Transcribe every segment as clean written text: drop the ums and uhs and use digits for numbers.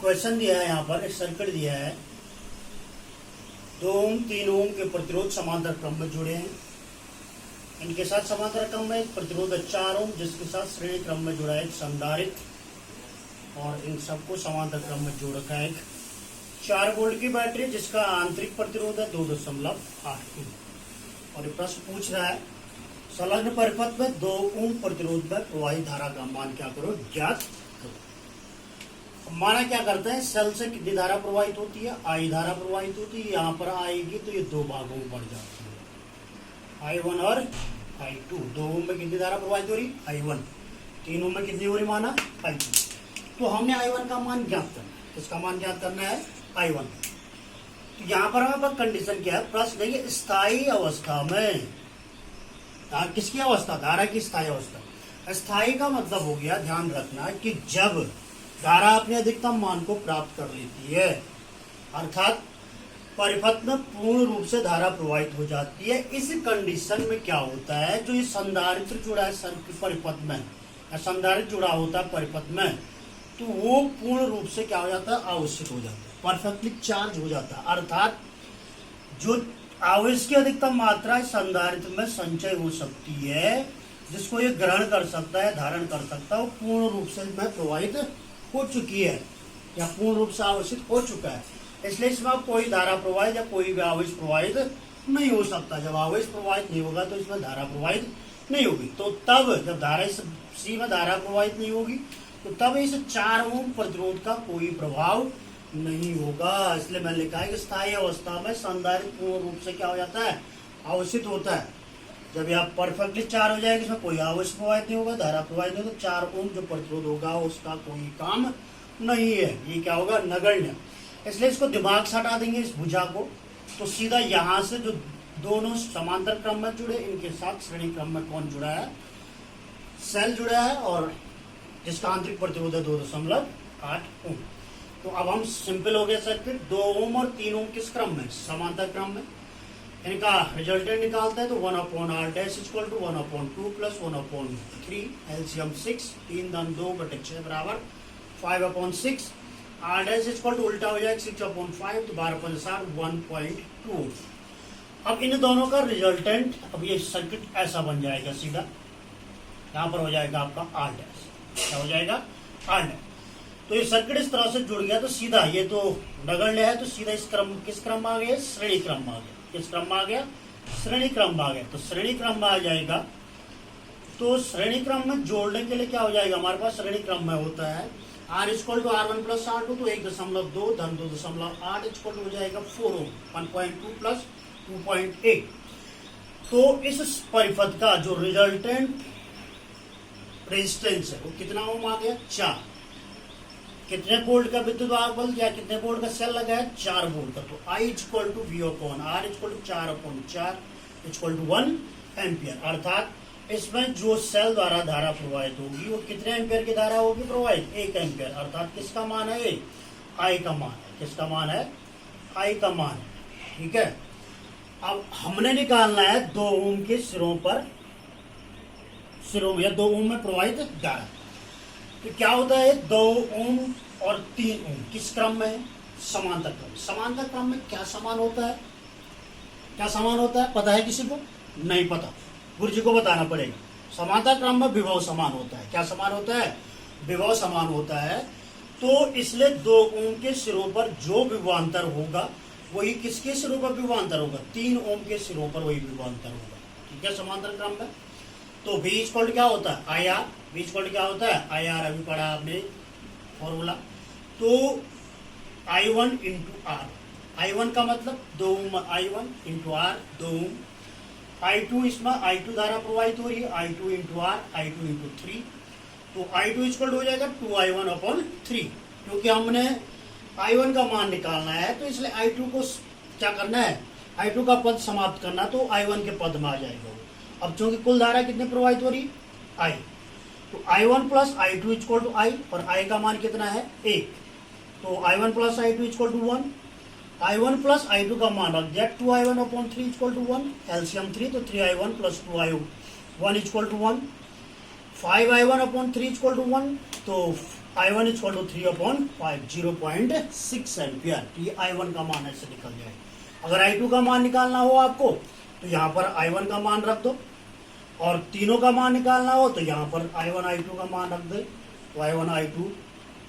Question दिया है यहाँ पर, एक सर्किट दिया है, 2 ओम 3 ओम के प्रतिरोध समांतर क्रम में जुड़े हैं। इनके साथ समांतर क्रम में एक प्रतिरोध है 4 ओम, जिसके साथ श्रेणी क्रम में जुड़ा है एक संधारित्र, और इन सबको समांतर क्रम में जोड़ रखा है एक 4 वोल्ट की बैटरी, जिसका आंतरिक प्रतिरोध है 2.8 ओम। और ये प्रश्न पूछ रहा है संलग्न परिपथ में 2 ओम प्रतिरोध में प्रवाहित धारा का मान क्या करो, ज्ञात करो। माना क्या करते हैं, सेल से कितनी धारा प्रवाहित होती है, आई धारा प्रवाहित होती है। यहाँ पर आएगी तो ये 2 भागों में बढ़ जाती है, I1 और I2। 2 ओम में कितनी धारा प्रवाहित हो रही, I1। 3 ओम में कितनी हो रही माना, I2। तो हमने I1 का मान ज्ञात करना है, इसका मान ज्ञात करना है I1। तो यहाँ पर हमें पर कंडीशन क्या है, प्रश्न देखिए, स्थायी अवस्था में किसकी अवस्था, धारा की स्थायी अवस्था। स्थायी का मतलब हो गया, ध्यान रखना कि जब धारा अपने अधिकतम मान को प्राप्त कर लेती है, अर्थात परिपथ में पूर्ण रूप से धारा प्रवाहित हो जाती है। इस कंडीशन में क्या होता है, जो ये संधारित्र जुड़ा है परिपथ में, या संधारित्र जुड़ा होता है परिपथ में, तो वो पूर्ण रूप से क्या हो जाता है, आवेशित हो जाता है, परफेक्टली चार्ज हो जाता है। अर्थात जो आवेश की अधिकतम मात्रा संधारित्र में संचय हो सकती है, जिसको ये ग्रहण कर सकता है, धारण कर सकता है, वो पूर्ण रूप से में प्रवाहित हो चुकी है, या पूर्ण रूप से आवेशित हो चुका है। इसलिए इसमें कोई धारा प्रवाहित या कोई भी आवेश प्रवाहित नहीं हो सकता। जब आवेश प्रवाहित नहीं होगा तो इसमें धारा प्रवाहित नहीं होगी। तो तब जब धारा इस सी में धारा प्रवाहित नहीं होगी, तो तब इस 4 ओम प्रतिरोध का कोई प्रभाव नहीं होगा। इसलिए मैंने लिखा है कि स्थायी अवस्था में संधारित्र पूर्ण रूप से क्या हो जाता है, आवेशित होता है। जब यह परफेक्टली चार्ज हो जाएगा, इसमें कोई आवेश प्रवाहित नहीं होगा, धारा प्रवाहित नहीं होगा, तो 4 ओम जो प्रतिरोध होगा उसका कोई काम नहीं है, ये क्या होगा, नगण्य। इसलिए इसको दिमाग से हटा देंगे, इस भुजा को, तो सीधा यहाँ से जो दोनों समांतर क्रम में जुड़े, इनके साथ श्रेणी क्रम में कौन जुड़ा है, सेल जुड़ा है, और जिसका आंतरिक प्रतिरोध है 2.8 ओम। तो अब हम सिंपल हो गया सर्किट। 2 ओम और 3 ओम किस क्रम में, समांतर क्रम में। इनका रिजल्टेंट निकालते हैं तो 1/r dash equal to 1/2 plus 1/3, LCM 6, 3 दान 2 बटे 6 बराबर 5/6। आर डैश इक्वल टू उल्टा हो जाएगा 6/5, तो 12/7 1.2। अब इन दोनों का रिजल्टेंट, अब ये सर्किट ऐसा बन जाएगा, सीधा यहाँ पर हो जाएगा आपका आर डैश, क्या हो जाएगा, आर डैश। तो ये सर्किट इस तरह से जुड़ गया, तो सीधा ये तो नगण्य है, तो सीधा इस क्रम, किस क्रम में आ गया, श्रेणी क्रम में आ गया। किस क्रम में आ गया, श्रेणी क्रम में आ गया। तो श्रेणी क्रम में आ जाएगा, तो श्रेणी क्रम में जोड़ने के लिए क्या हो जाएगा, हमारे पास श्रेणी क्रम में होता है R equal to R1 plus R2, तो 1.2 धन 2.8 इक्वल टू हो जाएगा 4 ओम, 1.2 प्लस 2.8। तो इस परिपथ का जो रिजल्टेंट रेजिस्टेंस है वो कितना ओम आ गया, 4। कितने वोल्ट का विद्युत वाहक बल या कितने वोल्ट का सेल लगा है, 4 वोल्ट का। तो I equal to V/R equal to 4/4 equal to 1 ampere. अर्थात इसमें जो सेल द्वारा धारा प्रवाहित होगी वो कितने एम्पियर की धारा होगी प्रवाहित, 1 एम्पियर। अर्थात किसका मान है, I का मान है। किसका मान है, I का मान है। ठीक है, अब हमने निकालना है 2 ओम के सिरों पर, सिरों या 2 ओम में प्रवाहित धारा। तो क्या होता है, 2 ओम और 3 ओम किस क्रम में है, समांतर क्रम। समांतर क्रम में क्या समान होता है, क्या समान होता है, पता है किसी को, नहीं पता, गुरु जी को बताना पड़ेगा। समांतर क्रम में विभव समान होता है। क्या समान होता है, विभव समान होता है। तो इसलिए 2 ओम के सिरों पर जो विभवांतर होगा वही किसके सिरों पर विभवांतर होगा, 3 ओम के सिरों पर वही विभवांतर होगा। ठीक है, समांतर क्रम में। तो V इक्वल क्या होता है, IR। V इक्वल क्या होता है, IR, अभी पढ़ा आपने फॉर्मूला। तो I1 इंटू R, I1 का मतलब 2 ओम, I1 इंटू R 2 ओम। I2, इसमें I2 धारा प्रवाहित हो रही है, I2 into R, I2 into 3। तो I2 इक्वल हो जाएगा 2I1/3। क्योंकि हमने I1 का मान निकालना है, तो इसलिए I2 को क्या करना है, I2 का पद समाप्त करना, तो I1 के पद में आ जाएगा। अब चूंकि कुल धारा कितने प्रवाहित हो रही, I, तो I1 plus I2 equal to I, और I का मान कितना है, 1। तो I1 plus I2 equal to 1। I1 plus I2 का मान रख दिया 2I1/3 इक्वल टू 1, एलसीएम 3, तो 3I1 plus 2I1 equal to 1। 5I1/3 equal to 1, तो I1 is equal to 3/5 0.6 ampere. ये I1 का मान ऐसे निकल जाए। अगर I2 का मान निकालना हो आपको तो यहाँ पर I1 का मान रख दो, और तीनों का मान निकालना हो तो यहाँ पर I1 I2 का मान रख दे, तो I1 I2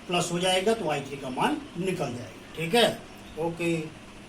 प्लस हो जाएगा, तो I3 का मान निकल जाएगा। ठीक है, ओके।